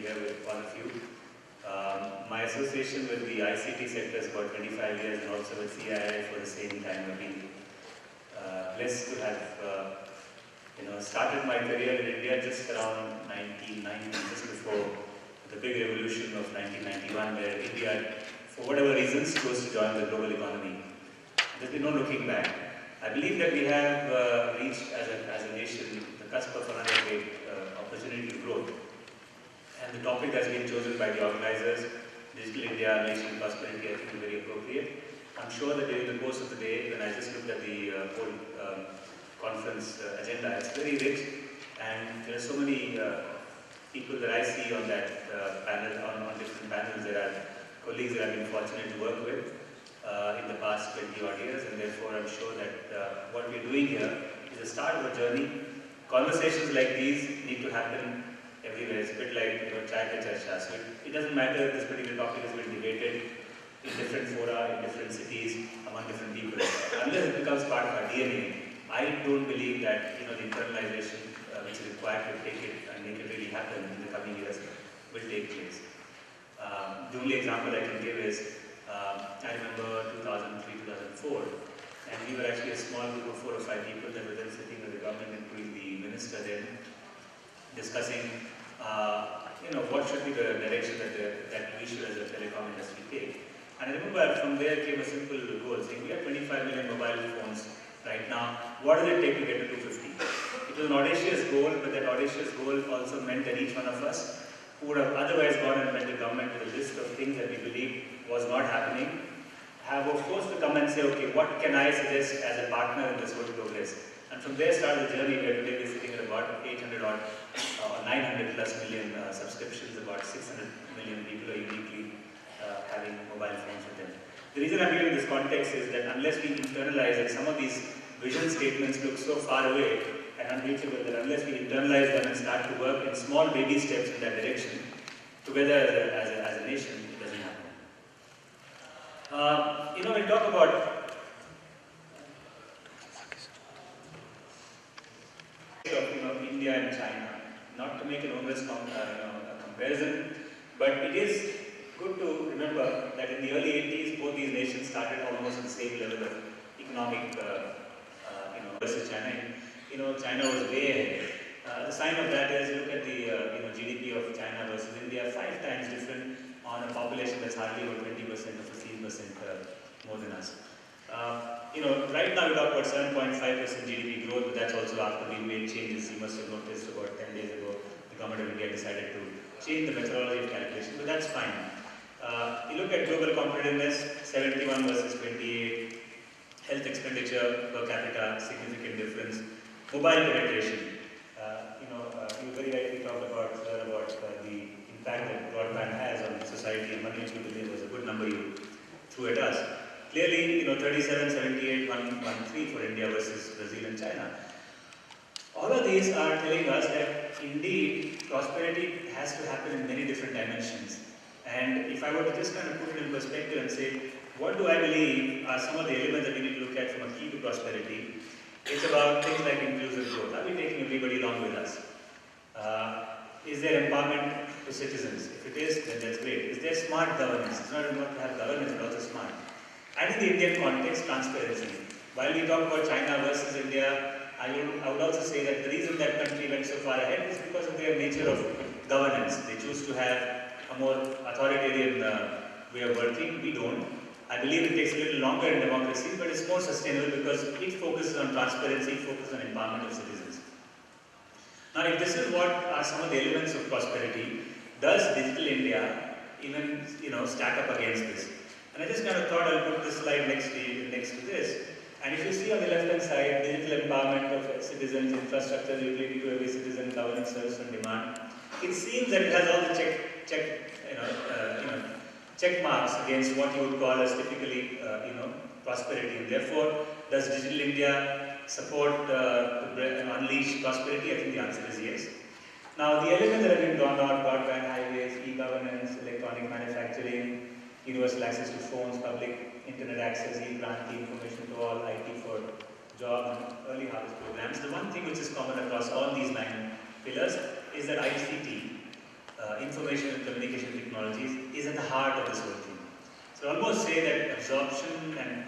here with all of you. My association with the ICT sector is about 25 years, and also with CII for the same time. I've been blessed to have started my career in India just around 1990, just before the big revolution of 1991, where India, for whatever reasons, chose to join the global economy. There's been no looking back. I believe that we have reached, as a nation, the cusp of another great opportunity to growth. And the topic has been chosen by the organizers, Digital India, Nation Prosperity, I think is very appropriate. I'm sure that during the course of the day, when I just looked at the whole conference agenda, it's very rich, and there are so many people that I see on that panel, on different panels. There are colleagues that I've been fortunate to work with in the past 20 odd years, and therefore I'm sure that what we're doing here is the start of a journey. Conversations like these need to happen everywhere. It's a bit like chai pe charcha. So it doesn't matter if this particular topic has been debated in different fora, in different cities, among different people. Unless it becomes part of our DNA, I don't believe that the internalization which is required to take it and make it really happen in the coming years will take place. The only example I can give is, I remember 2003, 2004, and we were actually a small group of 4 or 5 people that were then sitting with the government, including the minister then, discussing what should be the direction that we should as a telecom industry take. And I remember from there came a simple goal, saying we have 25 million mobile phones right now. What does it take to get to 250? It was an audacious goal, but that audacious goal also meant that each one of us, who would have otherwise gone and met the government with a list of things that we believed was not happening, were forced to come and say, okay, what can I suggest as a partner in this whole progress? And from there started the journey where today we're sitting at about 800 odd or 900 plus million subscriptions, about 600 million people are uniquely having mobile phones with them. The reason I'm giving this context is that unless we internalize that some of these vision statements look so far away and unreachable, that unless we internalize them and start to work in small baby steps in that direction, together as a nation, it doesn't happen. We talk about India and China, not to make an onerous comparison, but it is good to remember that in the early 80s, both these nations started almost at the same level of economic, versus China. China was way ahead. The sign of that is look at the GDP of China versus India, 5 times different on a population that's hardly about 20% or 15% more than us. Right now we talk about 7.5% GDP growth, but that's also after we made changes. You must have noticed about 10 days ago, the government of India decided to change the methodology of calculation, but that's fine. You look at global competitiveness, 71 versus 28, health expenditure per capita, significant difference, mobile penetration. You very rightly talked about the impact that broadband has on society, and 180 billion was a good number you threw at us. Clearly, 37, 78, 113 for India versus Brazil and China. All of these are telling us that indeed prosperity has to happen in many different dimensions. And if I were to just kind of put it in perspective and say, what do I believe are some of the elements that we need to look at from a key to prosperity? It's about things like inclusive growth. Are we taking everybody along with us? Is there empowerment to citizens? If it is, then that's great. Is there smart governance? It's not enough to have governance, but also smart. And in the Indian context, transparency. While we talk about China versus India, I would also say that the reason that country went so far ahead is because of their nature of governance. They choose to have a more authoritarian way of working. We don't. I believe it takes a little longer in democracy, but it's more sustainable because it focuses on transparency, it focuses on empowerment of citizens. Now, if this is what are some of the elements of prosperity, does Digital India even stack up against this? And I just kind of thought I'll put this slide next to this. And if you see on the left-hand side, digital empowerment of citizens, infrastructure, utility to every citizen, governance, service and demand, it seems that it has all the check marks against what you would call as typically, prosperity. And therefore, does Digital India support unleash prosperity? I think the answer is yes. Now, the elements that have been drawn out, broadband, highways, e-governance, electronic manufacturing, universal access to phones, public internet access, e-Kranti, information to all, IT for job and early harvest programs. The one thing which is common across all these 9 pillars is that ICT, information heart of this whole thing. So I almost say that absorption and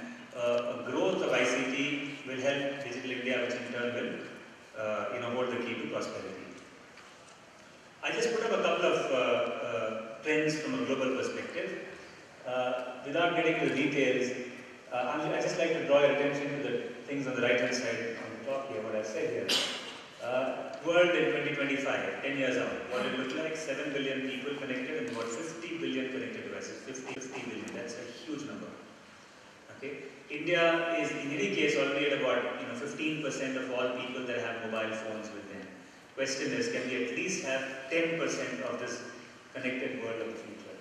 growth of ICT will help Digital India, which in turn will hold the key to prosperity. I just put up a couple of trends from a global perspective. Without getting into the details, I just like to draw your attention to the things on the right hand side on the top here, what I've said here. World in 2025, 10 years out, what it look like? 7 billion people connected and about 50 billion connected devices. 50 billion, that's a huge number. Okay? India is in any case already at about 15% of all people that have mobile phones with them. Question is, can we at least have 10% of this connected world of the future?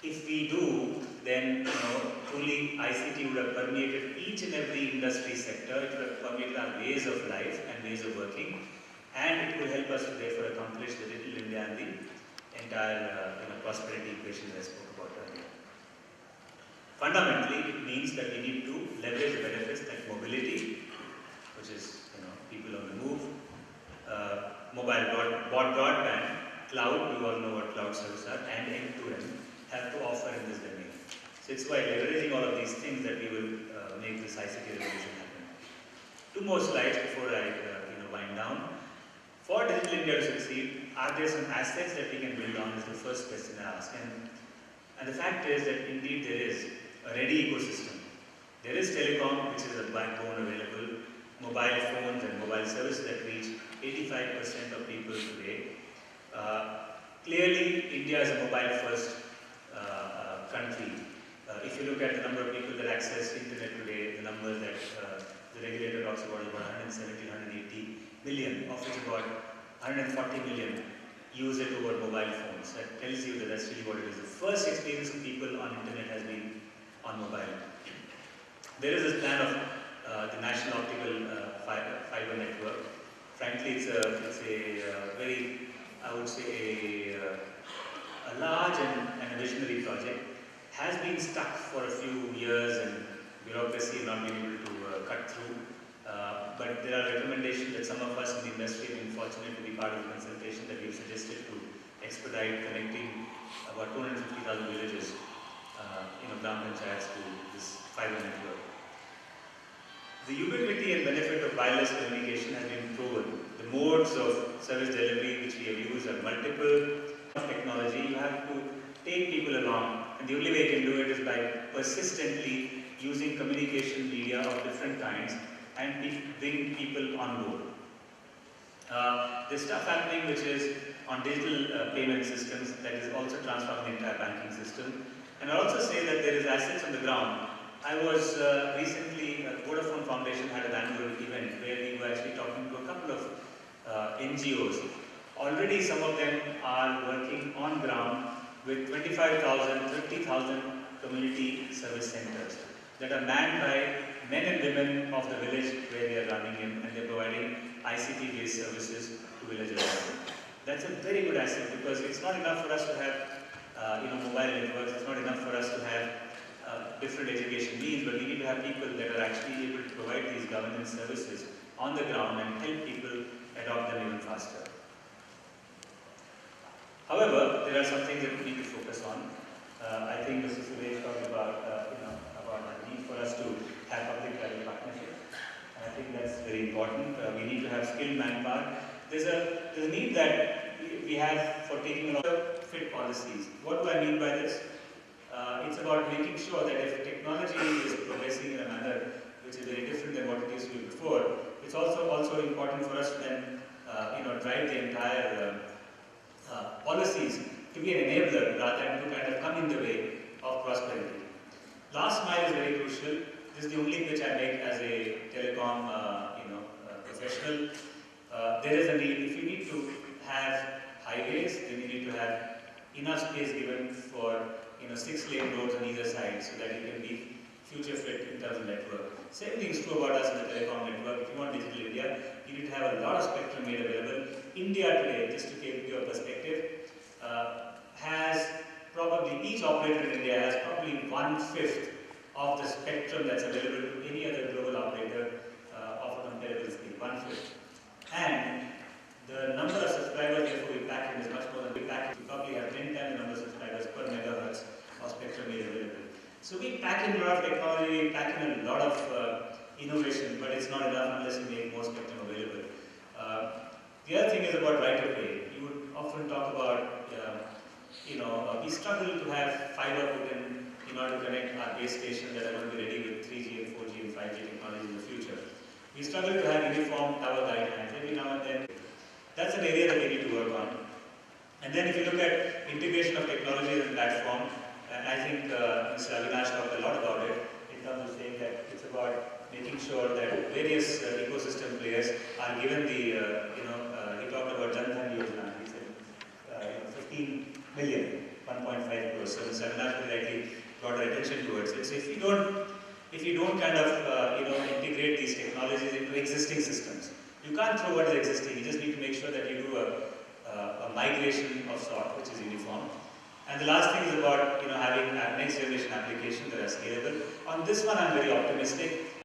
If we do, then truly ICT would have permeated each and every industry sector. It would have permeated our ways of life and ways of working, and it will help us to therefore accomplish the Digital India and the entire prosperity equation that I spoke about earlier. Fundamentally, it means that we need to leverage the benefits like mobility, which is people on the move, mobile broadband, cloud. We all know what cloud services are, and end-to-end have to offer in this domain. So it's by leveraging all of these things that we will make this ICT revolution happen. Two more slides before I wind down. For Digital India to succeed, are there some assets that we can build on is the first question I ask. And the fact is that indeed there is a ready ecosystem. There is telecom, which is a backbone available, mobile phones and mobile services that reach 85% of people today. Clearly, India is a mobile-first country. If you look at the number of people that access internet today, the numbers that the regulator talks about is about 170, 180 million, of which about 140 million use it over mobile phones. That tells you that that's really what it is. The first experience of people on internet has been on mobile. There is this plan of the National Optical Fiber Network. Frankly, it's a very, I would say, a large and a visionary project. Has been stuck for a few years and bureaucracy not being able to cut through. But there are recommendations that some of us in the industry have been fortunate to be part of the consultation that we've suggested to expedite connecting about 250,000 villages, gram panchayats to this fiber network. The ubiquity and benefit of wireless communication has been proven. The modes of service delivery which we have used are multiple. Technology, you have to take people along, and the only way you can do it is by persistently using communication media of different kinds and bring people on board. There's stuff happening which is on digital payment systems that is also transforming the entire banking system. And I'll also say that there is assets on the ground. I was recently, Vodafone Foundation had an annual event where we were actually talking to a couple of NGOs. Already some of them are working on ground with 25,000, 30,000 community service centers that are manned by men and women of the village where they are running in, and they are providing ICT-based services to villagers. That's a very good asset, because it's not enough for us to have mobile networks, it's not enough for us to have different education needs, but we need to have people that are actually able to provide these governance services on the ground and help people adopt them even faster. However, there are some things that we need to focus on. I think Mr. Suresh talked about the need for us to have public-private partnership. And I think that's very important. We need to have skilled manpower. There's a need that we have for taking a lot of fit policies. What do I mean by this? It's about making sure that if technology is progressing in a manner which is very different than what it used to be before, it's also important for us to then drive the entire policies to be an enabler rather than to kind of come in the way of prosperity. Last mile is very crucial. This is the only pitch I make as a telecom professional. There is a need. If you need to have highways, then you need to have enough space given for 6-lane roads on either side, so that you can be future fit in terms of network. Same thing is true about us in the telecom network. If you want Digital India, you need to have a lot of spectrum made available. India today, just to give you a perspective, has probably, each operator in India has probably 1/5 of the spectrum that's available to any other global operator of a comparable scale, 1/5. And the number of subscribers therefore we pack in is much more than we pack in. We probably have 10 times the number of subscribers per megahertz in a lot of technology, pack in a lot of innovation, but it's not enough unless you make more spectrum available. The other thing is about right of way. You would often talk about, we struggle to have fiber put in order to connect our base stations that are going to be ready with 3G and 4G and 5G technology in the future. We struggle to have uniform tower guidelines every now and then. That's an area that we need to work on. And then if you look at integration of technologies and platform, I think Mr. Avinash talked a lot about it in terms of saying that it's about making sure that various ecosystem players are given the, he talked about Jan Dhan Yojana. He said 15 million, 1.5 crores. So Mr. Avinash very rightly brought our attention towards it. So if you don't kind of integrate these technologies into existing systems, you can't throw what is existing. You just need to make sure that you do a migration of sort, which is uniform. And the last thing is about having next generation applications that are scalable. On this one, I'm very optimistic.